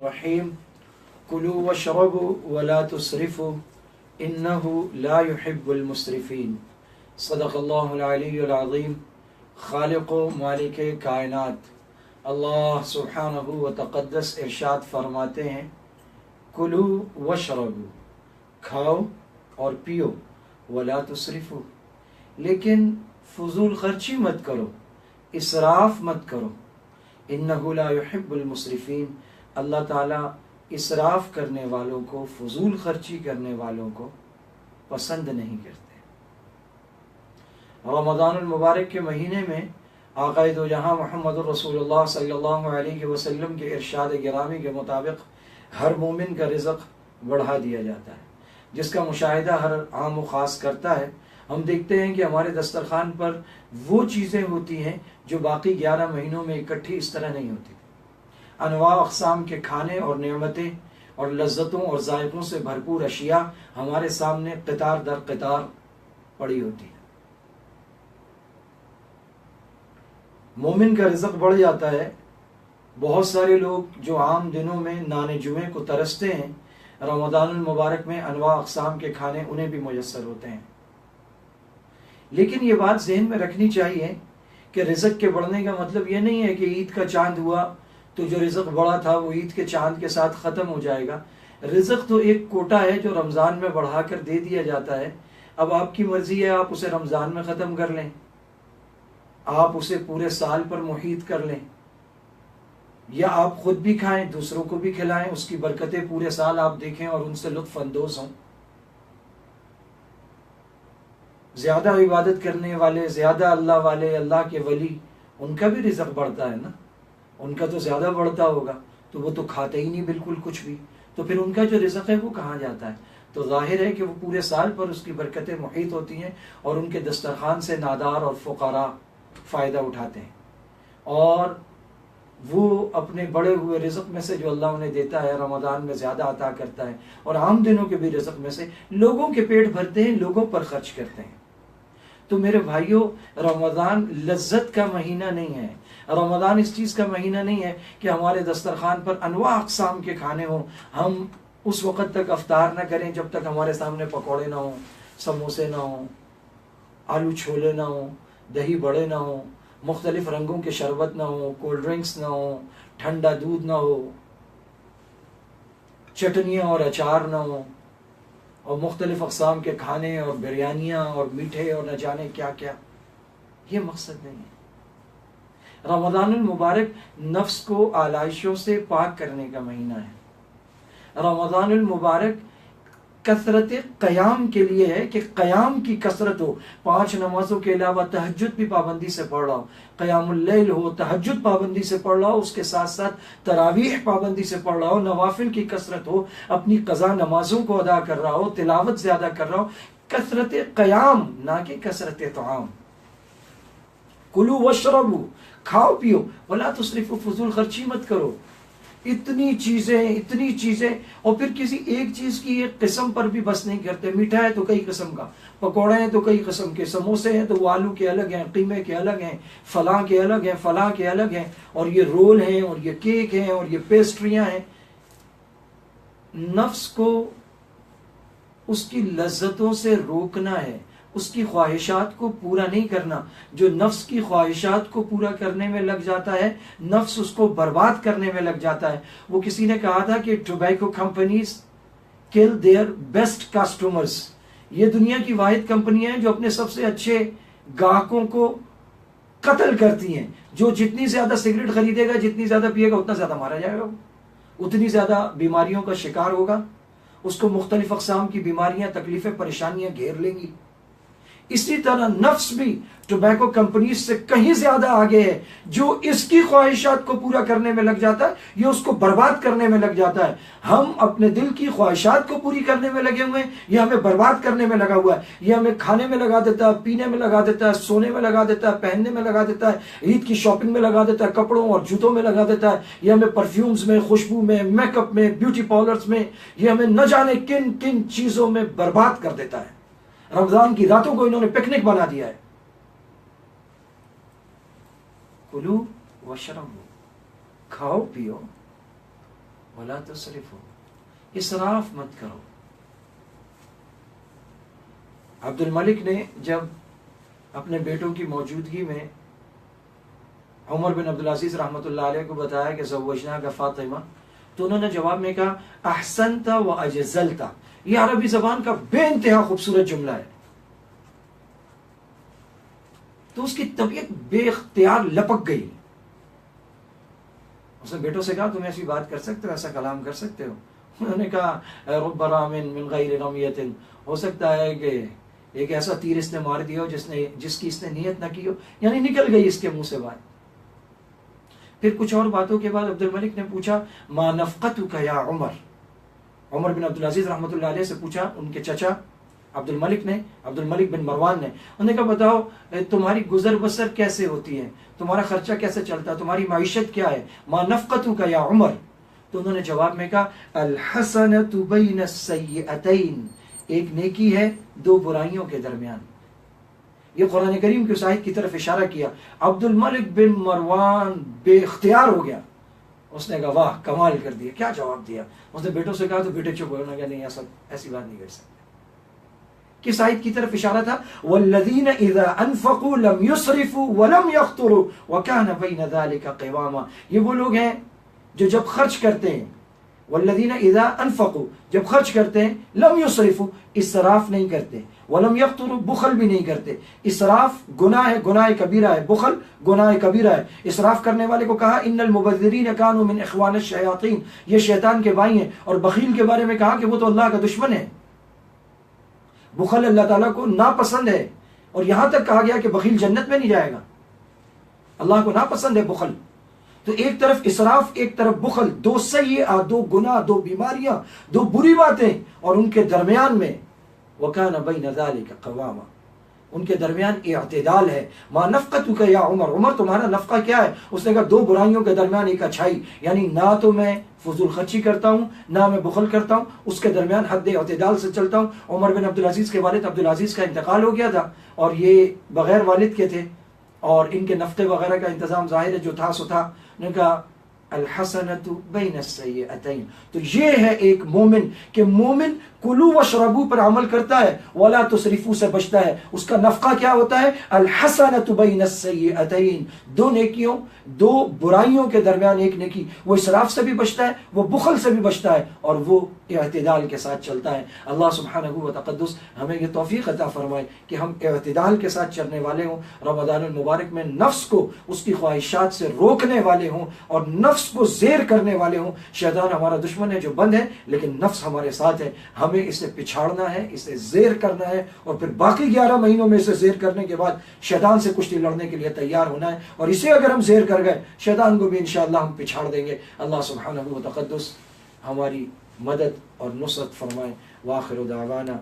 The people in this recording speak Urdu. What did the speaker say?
الرحیم کلوا واشربوا ولا تسرفوا انہ لا يحب المسرفین۔ صدق اللہ العلی العظیم۔ خالق و مالک کائنات اللہ سبحانہ و تقدس ارشاد فرماتے ہیں کلو واشربوا، کھاؤ اور پیو، ولا تسرفوا، لیکن فضول خرچی مت کرو، اسراف مت کرو، انہ لا يحب المسرفین، اللہ تعالیٰ اسراف کرنے والوں کو، فضول خرچی کرنے والوں کو پسند نہیں کرتے۔ رمضان المبارک کے مہینے میں آقا دو جہاں محمد الرسول اللہ صلی اللہ علیہ وسلم کے ارشاد گرامی کے مطابق ہر مومن کا رزق بڑھا دیا جاتا ہے، جس کا مشاہدہ ہر عام و خاص کرتا ہے۔ ہم دیکھتے ہیں کہ ہمارے دسترخوان پر وہ چیزیں ہوتی ہیں جو باقی 11 مہینوں میں اکٹھی اس طرح نہیں ہوتی۔ انواع اقسام کے کھانے اور نعمتیں اور لذتوں اور ذائقوں سے بھرپور اشیاء ہمارے سامنے قطار در قطار پڑی ہوتی ہیں۔ مومن کا رزق بڑھ جاتا ہے۔ بہت سارے لوگ جو عام دنوں میں نان جمعے کو ترستے ہیں، رمضان المبارک میں انواع اقسام کے کھانے انہیں بھی میسر ہوتے ہیں۔ لیکن یہ بات ذہن میں رکھنی چاہیے کہ رزق کے بڑھنے کا مطلب یہ نہیں ہے کہ عید کا چاند ہوا تو جو رزق بڑھا تھا وہ عید کے چاند کے ساتھ ختم ہو جائے گا۔ رزق تو ایک کوٹا ہے جو رمضان میں بڑھا کر دے دیا جاتا ہے۔ اب آپ کی مرضی ہے، آپ اسے رمضان میں ختم کر لیں، آپ اسے پورے سال پر محیط کر لیں، یا آپ خود بھی کھائیں، دوسروں کو بھی کھلائیں، اس کی برکتیں پورے سال آپ دیکھیں اور ان سے لطف اندوز ہوں۔ زیادہ عبادت کرنے والے، زیادہ اللہ والے، اللہ کے ولی، ان کا بھی رزق بڑھتا ہے نا، ان کا تو زیادہ بڑھتا ہوگا، تو وہ تو کھاتے ہی نہیں بالکل کچھ بھی، تو پھر ان کا جو رزق ہے وہ کہاں جاتا ہے؟ تو ظاہر ہے کہ وہ پورے سال پر اس کی برکتیں محیط ہوتی ہیں اور ان کے دسترخوان سے نادار اور فقراء فائدہ اٹھاتے ہیں، اور وہ اپنے بڑے ہوئے رزق میں سے جو اللہ انہیں دیتا ہے رمضان میں زیادہ عطا کرتا ہے، اور عام دنوں کے بھی رزق میں سے لوگوں کے پیٹ بھرتے ہیں، لوگوں پر خرچ کرتے ہیں۔ تو میرے بھائیوں، رمضان لذت کا مہینہ نہیں ہے، رمضان اس چیز کا مہینہ نہیں ہے کہ ہمارے دسترخوان پر انواع اقسام کے کھانے ہوں، ہم اس وقت تک افطار نہ کریں جب تک ہمارے سامنے پکوڑے نہ ہوں، سموسے نہ ہوں، آلو چھولے نہ ہوں، دہی بڑے نہ ہوں، مختلف رنگوں کے شربت نہ ہوں، کولڈ ڈرنکس نہ ہوں، ٹھنڈا دودھ نہ ہو، چٹنیاں اور اچار نہ ہوں، اور مختلف اقسام کے کھانے اور بریانیاں اور میٹھے اور نہ جانے کیا کیا۔ یہ مقصد نہیں ہے۔ رمضان المبارک نفس کو آلائشوں سے پاک کرنے کا مہینہ ہے۔ رمضان المبارک کثرت قیام کے لیے ہے کہ قیام کی کثرت ہو، 5 نمازوں کے علاوہ تہجد بھی پابندی سے پڑھ رہا ہو، قیام اللیل ہو، تہجد پابندی سے پڑھ رہا ہو، اس کے ساتھ ساتھ تراویح پابندی سے پڑھ رہا ہو، نوافل کی کثرت ہو، اپنی قضا نمازوں کو ادا کر رہا ہو، تلاوت زیادہ کر رہا ہو، کثرت قیام نہ کہ کثرت طعام۔ کلو واشربوا، کھاؤ پیو، ولا تسرفوا، فضول خرچی مت کرو۔ اتنی چیزیں اور پھر کسی ایک چیز کی ایک قسم پر بھی بس نہیں کرتے۔ میٹھا ہے تو کئی قسم کا، پکوڑے ہیں تو کئی قسم کے، سموسے ہیں تو وہ آلو کے الگ ہیں، قیمے کے الگ ہیں، فلاں کے الگ ہیں، فلاں کے الگ ہیں، اور یہ رول ہیں اور یہ کیک ہیں اور یہ پیسٹریاں ہیں۔ نفس کو اس کی لذتوں سے روکنا ہے، اس کی خواہشات کو پورا نہیں کرنا۔ جو نفس کی خواہشات کو پورا کرنے میں لگ جاتا ہے، نفس اس کو برباد کرنے میں لگ جاتا ہے۔ وہ کسی نے کہا تھا کہ ٹوبیکو کمپنیز کل دیئر بیسٹ کسٹمرز، یہ دنیا کی واحد کمپنیاں ہیں جو اپنے سب سے اچھے گاہکوں کو قتل کرتی ہیں۔ جو جتنی زیادہ سگریٹ خریدے گا، جتنی زیادہ پیے گا، اتنا زیادہ مارا جائے گا، اتنی زیادہ بیماریوں کا شکار ہوگا، اس کو مختلف اقسام کی بیماریاں، تکلیفیں، پریشانیاں گھیر لیں گی۔ اسی طرح نفس بھی ٹوبیکو کمپنیز سے کہیں زیادہ آگے ہے۔ جو اس کی خواہشات کو پورا کرنے میں لگ جاتا ہے، یہ اس کو برباد کرنے میں لگ جاتا ہے۔ ہم اپنے دل کی خواہشات کو پوری کرنے میں لگے ہوئے ہیں، یہ ہمیں برباد کرنے میں لگا ہوا ہے۔ یہ ہمیں کھانے میں لگا دیتا ہے، پینے میں لگا دیتا ہے، سونے میں لگا دیتا ہے، پہننے میں لگا دیتا ہے، عید کی شاپنگ میں لگا دیتا ہے، کپڑوں اور جوتوں میں لگا دیتا ہے۔ یہ ہمیں پرفیومز میں، خوشبو میں، میک اپ میں، بیوٹی پارلرز میں، یہ ہمیں نہ جانے کن کن چیزوں میں برباد کر دیتا ہے۔ رمضان کی راتوں کو انہوں نے پکنک بنا دیا ہے۔ کلو واشربوا، کھاؤ پیو، ولا تسرفوا، اسراف مت کرو۔ عبد الملک نے جب اپنے بیٹوں کی موجودگی میں عمر بن عبدالعزیز رحمۃ اللہ علیہ کو بتایا کہ زوجنا کا فاطمہ، تو انہوں نے جواب میں کہا احسنت و اجزلت۔ یہ عربی زبان کا بے انتہا خوبصورت جملہ ہے۔ تو اس کی طبیعت بے اختیار لپک گئی۔ اس نے بیٹوں سے کہا تم ایسی بات کر سکتے ہو، ایسا کلام کر سکتے ہو؟ انہوں نے کہا رب رام من غیر رمیت، ہو سکتا ہے کہ ایک ایسا تیر اس نے مار دیا ہو جس کی اس نے نیت نہ کی ہو، یعنی نکل گئی اس کے منہ سے بات۔ پھر کچھ اور باتوں کے بعد عبد الملک نے پوچھا ما نفقتک یا عمر، عمر بن عبدالعزیز رحمۃ اللہ علیہ سے پوچھا ان کے چچا عبد الملک بن مروان نے، انہوں نے کہا بتاؤ تمہاری گزر بسر کیسے ہوتی ہے، تمہارا خرچہ کیسے چلتا ہے، تمہاری معیشت کیا ہے، ما نفقتک یا عمر؟ تو انہوں نے جواب میں کہا الحسنۃ بین السیئتین، ایک نیکی ہے دو برائیوں کے درمیان۔ یہ قرآن کریم کی اس آیت کی طرف اشارہ کیا۔ عبد الملک بن مروان بے اختیار ہو گیا، اس نے کہا واہ کمال کر دیا، کیا جواب دیا۔ اس نے بیٹوں سے کہا تو بیٹے چپ ہوئے، انہوں نے کہا نہیں ایسی بات نہیں کر سکتے۔ کس آیت کی طرف اشارہ تھا؟ والذین اذا انفقوا لم يسرفوا ولم يقتروا وكان بین ذلک قواما۔ یہ وہ لوگ ہیں جو جب خرچ کرتے ہیں، والذین اذا انفقوا، جب خرچ کرتے ہیں، لم يسرفوا، اسراف نہیں کرتے، ولم يقتروا، بخل بھی نہیں کرتے۔ اسراف گناہ ہے، گناہ کبیرہ ہے، بخل گناہ کبیرہ ہے۔ اسراف کرنے والے کو کہا ان المبذرین کانوا من اخوان الشیاطین، یہ شیطان کے بھائی ہیں۔ اور بخیل کے بارے میں کہا کہ وہ تو اللہ کا دشمن ہے۔ بخل اللہ تعالیٰ کو ناپسند ہے، اور یہاں تک کہا گیا کہ بخیل جنت میں نہیں جائے گا، اللہ کو ناپسند ہے بخل۔ تو ایک طرف اسراف، ایک طرف بخل، دو سیئہ، دو گناہ، دو بیماریاں، دو بری باتیں، اور ان کے درمیان میں وَكَانَ بَيْنَ ذَلِكَ قَوَامًا، ان کے درمیان اعتدال ہے۔ ما نفقتک یا عمر، عمر تمہارا نفقہ کیا ہے؟ اس نے کہا دو برائیوں کے درمیان ایک اچھائی، یعنی نہ تو میں فضول خرچی کرتا ہوں، نہ میں بخل کرتا ہوں، اس کے درمیان حد اعتدال سے چلتا ہوں۔ عمر بن عبدالعزیز کے والد عبدالعزیز کا انتقال ہو گیا تھا، اور یہ بغیر والد کے تھے، اور ان کے نفقے وغیرہ کا انتظام ظاہر ہے جو تھا سو تھا۔ نے کہا الحسنۃ بین السیئتین۔ تو یہ ہے ایک مومن کہ مومن کلو وشربو پر عمل کرتا ہے، ولا تسرفو سے بچتا ہے۔ اس کا نفقہ کیا ہوتا ہے؟ الحسنۃ بین السیئتین، دو نیکیوں، دو برائیوں کے درمیان ایک نیکی۔ وہ اسراف سے بھی بچتا ہے، وہ بخل سے بھی بچتا ہے، اور وہ اعتدال کے ساتھ چلتا ہے۔ اللہ سبحانہ و تقدس ہمیں یہ توفیق عطا فرمائے کہ ہم اعتدال کے ساتھ چلنے والے ہوں، رمضان المبارک میں نفس کو اس کی خواہشات سے روکنے والے ہوں، اور نفس کو زیر کرنے والے ہوں۔ شیطان ہمارا دشمن ہے جو بند ہے، لیکن نفس ہمارے ساتھ ہے۔ ہمیں اسے پچھاڑنا ہے، اسے زیر کرنا ہے، اور پھر باقی 11 مہینوں میں اسے زیر کرنے کے بعد شیطان سے کشتی لڑنے کے لیے تیار ہونا ہے۔ اور اسے اگر ہم زیر کر گئے، شیطان کو بھی انشاءاللہ ہم پچھاڑ دیں گے۔ اللہ سبحانہ و تقدس ہماری مدد اور نصرت فرمائے۔ وآخر دعوانا